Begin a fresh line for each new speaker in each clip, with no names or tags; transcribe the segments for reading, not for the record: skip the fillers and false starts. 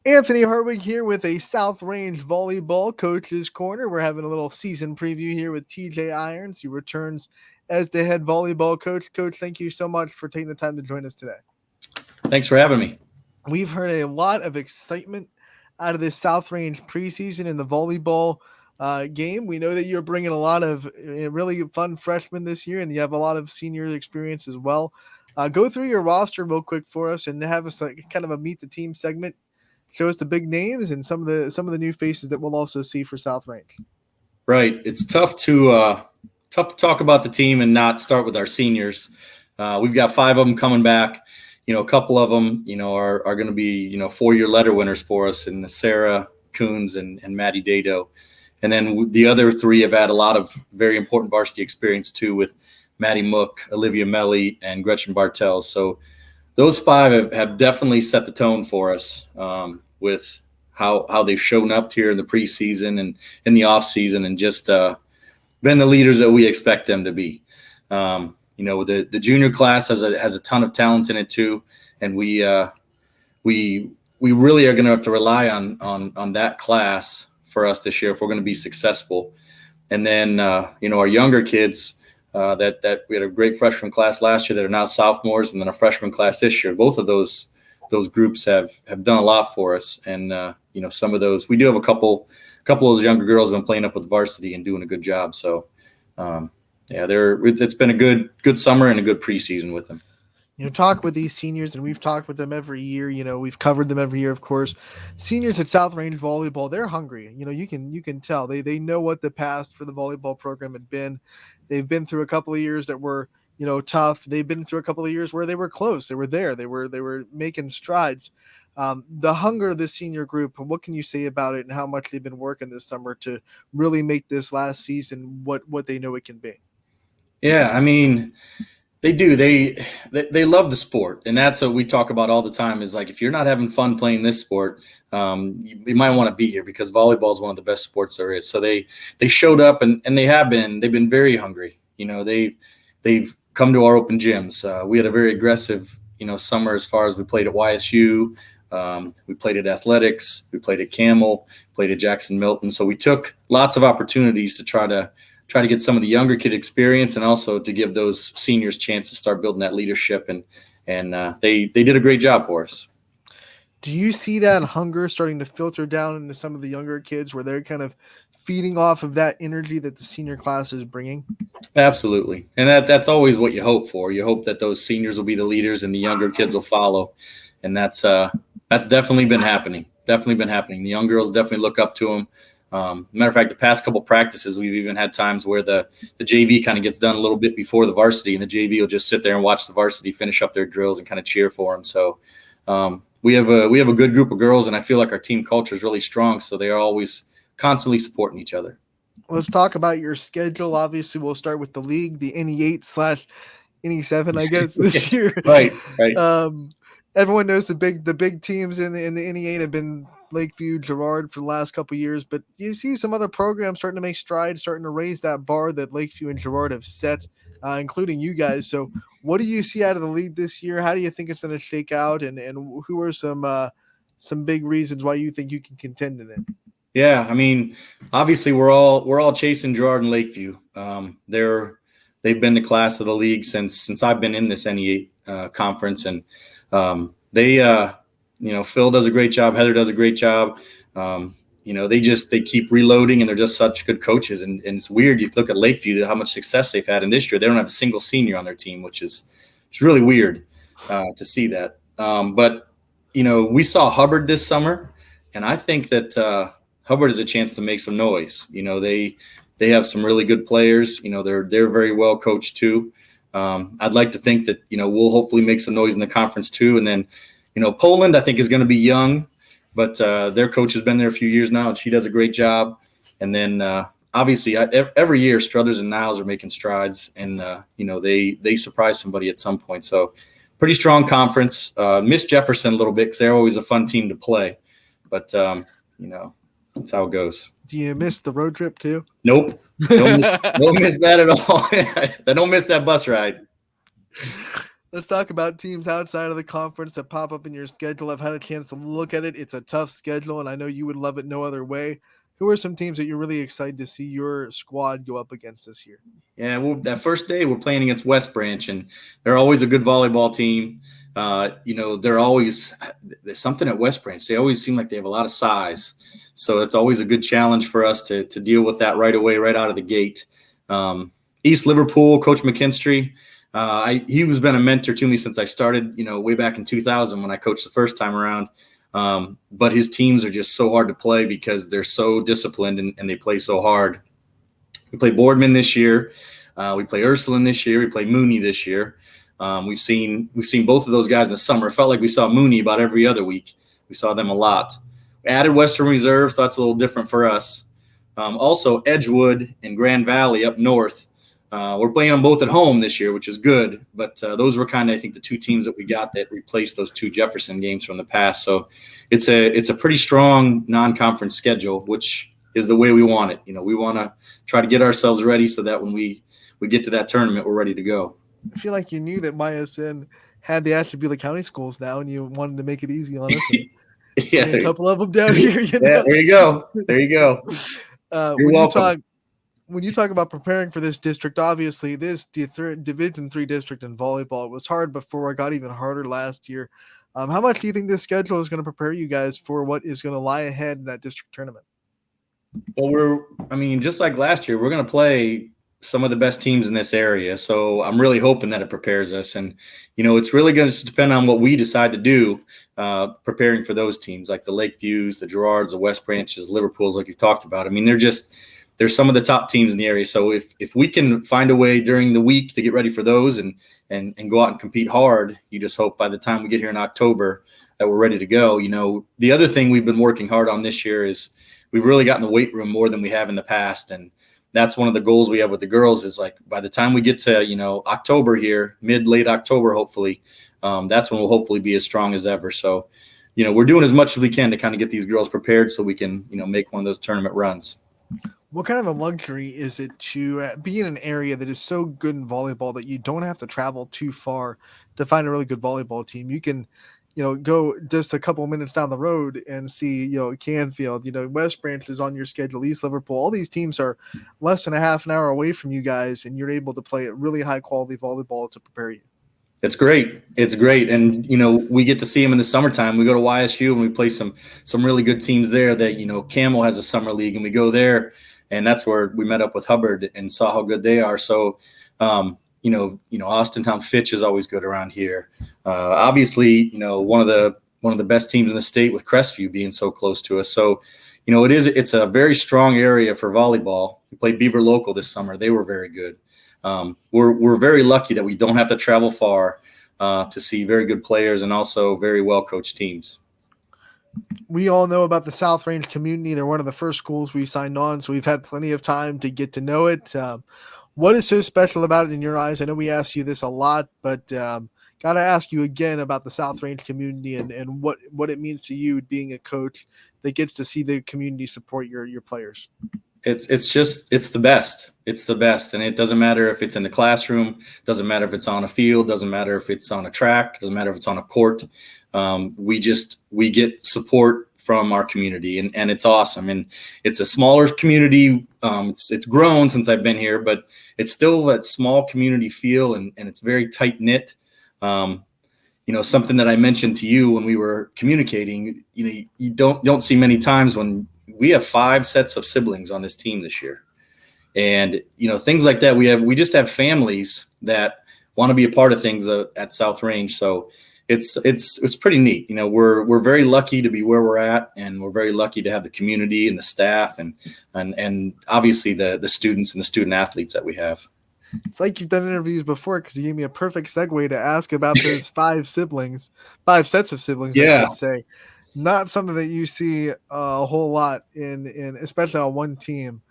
Anthony Hartwig here with a South Range Volleyball Coach's Corner. We're having a little season preview here with TJ Irons, who returns as the head volleyball coach. Coach, thank you so much for taking the time to join us today.
Thanks for having me.
We've heard a lot of excitement out of this South Range preseason in the volleyball game. We know that you're bringing a lot of really fun freshmen this year, and you have a lot of senior experience as well. Go through your roster real quick for us and have us kind of a meet the team segment. Show us the big names and some of the new faces that we'll also see for South Range.
Right, it's tough to talk about the team and not start with our seniors. We've got 5 of them coming back. A couple of them, are going to be 4-year letter winners for us, in Sarah Coons and Maddie Dado. And then the other 3 have had a lot of very important varsity experience too, with Maddie Mook, Olivia Melly, and Gretchen Bartels. So those 5 have definitely set the tone for us with how they've shown up here in the preseason and in the off season, and just been the leaders that we expect them to be. The junior class has a ton of talent in it too, and we really are going to have to rely on that class for us this year if we're going to be successful. And then our younger kids. That we had a great freshman class last year that are now sophomores, and then a freshman class this year. Both of those groups have done a lot for us, and some of those, we do have a couple of those younger girls have been playing up with varsity and doing a good job. So it's been a good summer and a good preseason with them.
Talk with these seniors, and we've talked with them every year. We've covered them every year, of course. Seniors at South Range Volleyball, they're hungry. You can tell they know what the past for the volleyball program had been. They've been through a couple of years that were tough. They've been through a couple of years where they were close. They were there. They were making strides. The hunger of this senior group, what can you say about it, and how much they've been working this summer to really make this last season what they know it can be?
Yeah, I mean, they do. They love the sport, and that's what we talk about all the time. Is like, if you're not having fun playing this sport, you might want to be here, because volleyball is one of the best sports there is. So they showed up, and they've been very hungry. They've come to our open gyms. We had a very aggressive summer as far as we played at YSU. We played at Athletics. We played at Camel. Played at Jackson Milton. So we took lots of opportunities to try to get some of the younger kid experience, and also to give those seniors a chance to start building that leadership. And they did a great job for us.
Do you see that hunger starting to filter down into some of the younger kids, where they're kind of feeding off of that energy that the senior class is bringing?
Absolutely. And that's always what you hope for. You hope that those seniors will be the leaders and the younger kids will follow. And that's definitely been happening. The young girls definitely look up to them. Matter of fact, the past couple practices, we've even had times where the JV kind of gets done a little bit before the varsity, and the JV will just sit there and watch the varsity finish up their drills and kind of cheer for them. So we have a good group of girls, and I feel like our team culture is really strong. So they are always constantly supporting each other.
Let's talk about your schedule. Obviously, we'll start with the league, the NE8/NE7, I guess, this year.
Right.
Everyone knows the big teams in the NE8 have been Lakeview, Girard for the last couple of years, but you see some other programs starting to make strides, starting to raise that bar that Lakeview and Girard have set, including you guys. So what do you see out of the league this year? How do you think it's going to shake out, and who are some big reasons why you think you can contend in it?
Yeah, I mean, obviously we're all chasing Girard and Lakeview. They've been the class of the league since I've been in this NE8 conference, and Phil does a great job. Heather does a great job. They keep reloading, and they're just such good coaches. And it's weird. You look at Lakeview, how much success they've had, and this year they don't have a single senior on their team, which is really weird to see that. But we saw Hubbard this summer, and I think that Hubbard has a chance to make some noise. They have some really good players. They're very well coached too. I'd like to think that we'll hopefully make some noise in the conference too, and then. Poland, I think, is going to be young, but their coach has been there a few years now, and she does a great job. And then, obviously, every year, Struthers and Niles are making strides, and, they surprise somebody at some point. So pretty strong conference. Miss Jefferson a little bit, because they're always a fun team to play. But, that's how it goes.
Do you miss the road trip too?
Nope. Don't miss that at all. I don't miss that bus ride.
Let's talk about teams outside of the conference that pop up in your schedule. I've had a chance to look at it. It's a tough schedule, and I know you would love it no other way. Who are some teams that you're really excited to see your squad go up against this year?
Yeah, well, that first day we're playing against West Branch, and they're always a good volleyball team. They're always there's something at West Branch. They always seem like they have a lot of size, so it's always a good challenge for us to deal with that right away, right out of the gate. East Liverpool, Coach McKinstry, he was been a mentor to me since I started, way back in 2000 when I coached the first time around. But his teams are just so hard to play because they're so disciplined and they play so hard. We play Boardman this year. We play Ursuline this year. We play Mooney this year. We've seen both of those guys in the summer. It felt like we saw Mooney about every other week. We saw them a lot. We added Western Reserve, so that's a little different for us. Also, Edgewood and Grand Valley up north. We're playing them both at home this year, which is good. But those were kind of, I think, the two teams that we got that replaced those two Jefferson games from the past. So it's a pretty strong non-conference schedule, which is the way we want it. We want to try to get ourselves ready so that when we get to that tournament, we're ready to go.
I feel like you knew that MySN had the Ashtabula County schools now, and you wanted to make it easy on us.
Yeah,
a couple of them down here.
Yeah, there you go. There you go. You're welcome.
When you talk about preparing for this district, obviously this Division III district in volleyball, it was hard before. It got even harder last year. How much do you think this schedule is going to prepare you guys for what is going to lie ahead in that district tournament?
Well, just like last year, we're going to play some of the best teams in this area. So I'm really hoping that it prepares us. And, it's really going to depend on what we decide to do, preparing for those teams like the Lakeviews, the Girards, the West Branches, Liverpools, like you've talked about. They're some of the top teams in the area. So if we can find a way during the week to get ready for those and go out and compete hard, you just hope by the time we get here in October that we're ready to go. The other thing we've been working hard on this year is we've really gotten the weight room more than we have in the past. And that's one of the goals we have with the girls is like by the time we get to, October here, late October, hopefully, that's when we'll hopefully be as strong as ever. So, we're doing as much as we can to kind of get these girls prepared so we can, make one of those tournament runs.
What kind of a luxury is it to be in an area that is so good in volleyball that you don't have to travel too far to find a really good volleyball team? You can, go just a couple of minutes down the road and see, Canfield, West Branch is on your schedule, East Liverpool. All these teams are less than a half an hour away from you guys, and you're able to play a really high quality volleyball to prepare you.
It's great. It's great. And, we get to see them in the summertime. We go to YSU and we play some really good teams there that, Camel has a summer league and we go there. And that's where we met up with Hubbard and saw how good they are. So, Austintown Fitch is always good around here. Obviously, one of the best teams in the state with Crestview being so close to us. So, it's a very strong area for volleyball. We played Beaver Local this summer. They were very good. We're very lucky that we don't have to travel far to see very good players and also very well coached teams.
We all know about the South Range community. They're one of the first schools we signed on, so we've had plenty of time to get to know it. What is so special about it in your eyes? I know we ask you this a lot, but got to ask you again about the South Range community and what it means to you being a coach that gets to see the community support your players.
It's the best. It's the best. And it doesn't matter if it's in the classroom, doesn't matter if it's on a field, doesn't matter if it's on a track, doesn't matter if it's on a court. We get support from our community and it's awesome. And it's a smaller community. It's grown since I've been here, but it's still that small community feel and it's very tight knit. Something that I mentioned to you when we were communicating, you don't see many times when we have 5 sets of siblings on this team this year. And, things like that, we just have families that want to be a part of things at South Range. So it's pretty neat. We're very lucky to be where we're at, and we're very lucky to have the community and the staff and obviously the students and the student athletes that we have.
It's like you've done interviews before because you gave me a perfect segue to ask about those 5 sets of siblings,
Yeah.
I should say. Not something that you see a whole lot in especially on one team.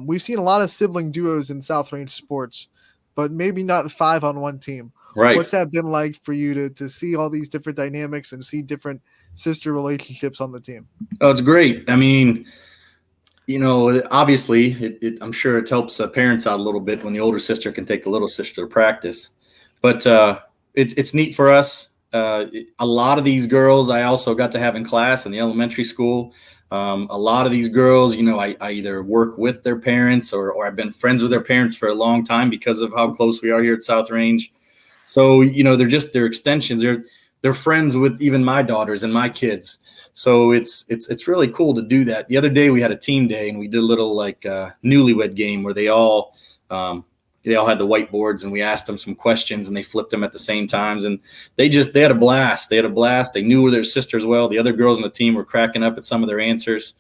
We've seen a lot of sibling duos in South Range sports, but maybe not 5 on one team.
Right.
What's that been like for you to see all these different dynamics and see different sister relationships on the team?
Oh, it's great. Obviously, I'm sure it helps parents out a little bit when the older sister can take the little sister to practice. But it's neat for us. A lot of these girls I also got to have in class in the elementary school. A lot of these girls, I either work with their parents or I've been friends with their parents for a long time because of how close we are here at South Range. So, they're extensions. They're friends with even my daughters and my kids. So it's really cool to do that. The other day we had a team day and we did a little newlywed game where they all had the whiteboards and we asked them some questions and they flipped them at the same times. And they had a blast. They knew their sisters well. The other girls on the team were cracking up at some of their answers.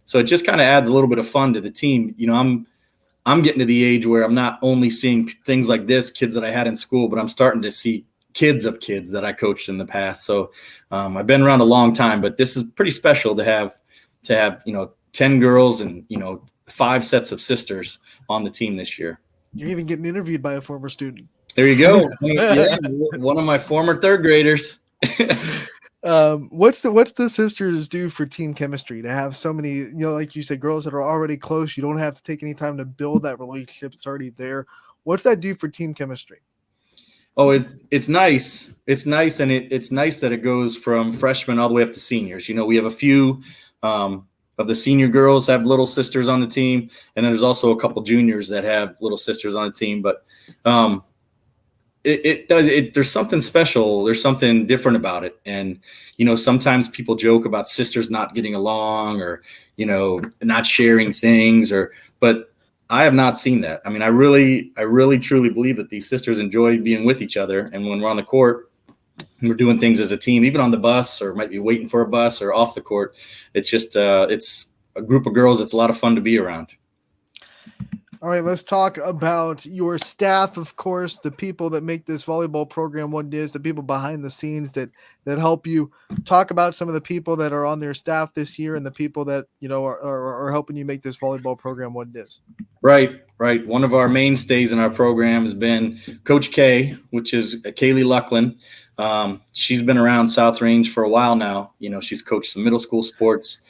So it just kind of adds a little bit of fun to the team. I'm getting to the age where I'm not only seeing things like this, kids that I had in school, but I'm starting to see kids of kids that I coached in the past. So I've been around a long time, but this is pretty special to have 10 girls and 5 sets of sisters on the team this year.
You're even getting interviewed by a former student.
There you go. Yeah, one of my former third graders.
What's the sisters do for team chemistry to have so many, like you said, girls that are already close? You don't have to take any time to build that relationship. It's already there. What's that do for team chemistry?
Oh, it's nice. It's nice. And it's nice that it goes from freshmen all the way up to seniors. We have a few of the senior girls have little sisters on the team. And then there's also a couple juniors that have little sisters on the team. But there's something special. There's something different about it. And, sometimes people joke about sisters not getting along or, not sharing things but I have not seen that. I mean, I really truly believe that these sisters enjoy being with each other. And when we're on the court and we're doing things as a team, even on the bus or might be waiting for a bus or off the court, it's just, it's a group of girls. It's a lot of fun to be around.
All right, let's talk about your staff, of course, the people that make this volleyball program what it is, the people behind the scenes that help you. Talk about some of the people that are on their staff this year and the people that, are helping you make this volleyball program what it is.
Right. One of our mainstays in our program has been Coach K, which is Kaylee Lucklin. She's been around South Range for a while now. She's coached some middle school sports.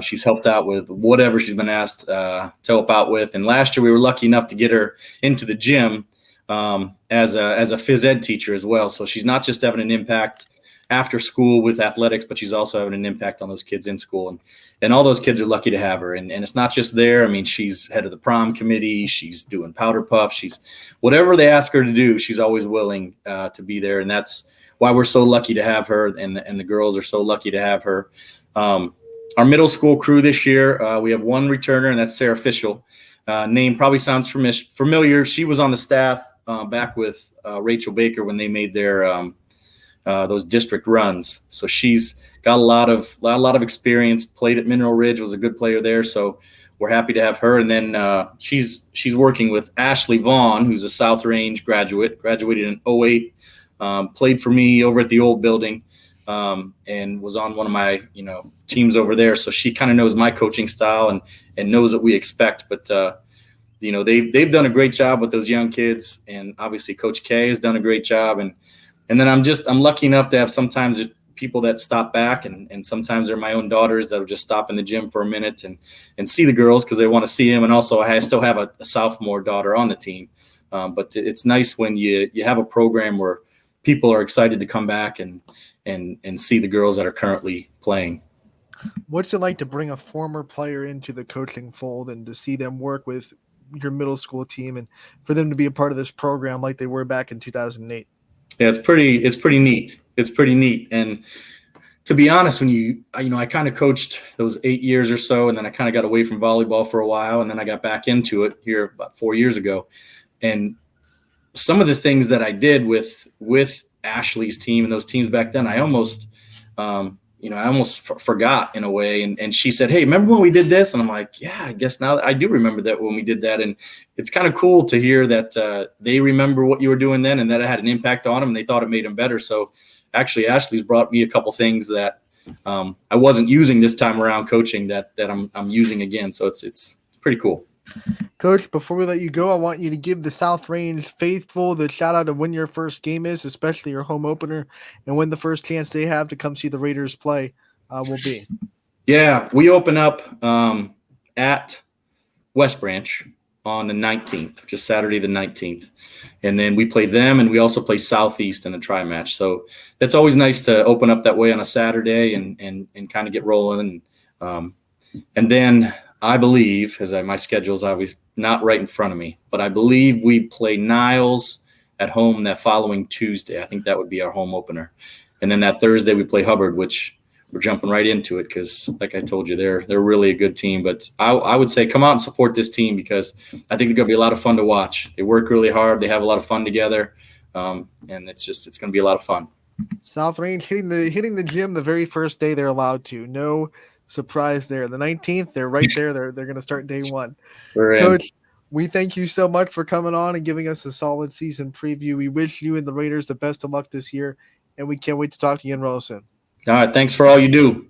She's helped out with whatever she's been asked to help out with. And last year we were lucky enough to get her into the gym as a phys ed teacher as well. So she's not just having an impact after school with athletics, but she's also having an impact on those kids in school. And all those kids are lucky to have her. And it's not just there. I mean, she's head of the prom committee. She's doing powder puff. She's whatever they ask her to do, she's always willing to be there. And that's why we're so lucky to have her. And the girls are so lucky to have her. Our middle school crew this year, we have one returner, and that's Sarah Fischel. Name probably sounds familiar. She was on the staff back with Rachel Baker when they made their those district runs. So she's got a lot of experience. Played at Mineral Ridge, was a good player there. So we're happy to have her. And then she's working with Ashley Vaughn, who's a South Range graduated in 08. Played for me over at the old building. And was on one of my, teams over there. So she kind of knows my coaching style and knows what we expect. But, they've done a great job with those young kids. And obviously Coach K has done a great job. And then I'm lucky enough to have sometimes people that stop back and sometimes they're my own daughters that'll just stop in the gym for a minute and see the girls because they want to see them. And also I still have a sophomore daughter on the team. But it's nice when you have a program where people are excited to come back and see the girls that are currently playing.
What's it like to bring a former player into the coaching fold and to see them work with your middle school team and for them to be a part of this program like they were back in 2008?
Yeah, it's pretty neat. It's pretty neat. And to be honest, when I kind of coached those 8 years or so, and then I kind of got away from volleyball for a while, and then I got back into it here about 4 years ago. And some of the things that I did with Ashley's team and those teams back then, I almost forgot in a way. And she said, "Hey, remember when we did this?" And I'm like, "Yeah, I guess now I do remember that when we did that." And it's kind of cool to hear that they remember what you were doing then and that it had an impact on them and they thought it made them better. So actually Ashley's brought me a couple things that I wasn't using this time around coaching that I'm using again. So it's pretty cool.
Coach, before we let you go, I want you to give the South Range faithful the shout out of when your first game is, especially your home opener, and when the first chance they have to come see the Raiders play will be.
Yeah, we open up at West Branch on the 19th, just Saturday the 19th. And then we play them, and we also play Southeast in a tri match. So that's always nice to open up that way on a Saturday and kind of get rolling. And then I believe, my schedule is obviously not right in front of me, but I believe we play Niles at home that following Tuesday. I think that would be our home opener. And then that Thursday we play Hubbard, which we're jumping right into it because, like I told you, they're really a good team. But I would say come out and support this team because I think it's going to be a lot of fun to watch. They work really hard. They have a lot of fun together, and it's going to be a lot of fun.
South Range hitting the gym the very first day they're allowed to. No surprise there. The 19th, they're right there. They're going to start day one. Coach, we thank you so much for coming on and giving us a solid season preview. We wish you and the Raiders the best of luck this year, and we can't wait to talk to you again real soon.
All right, thanks for all you do.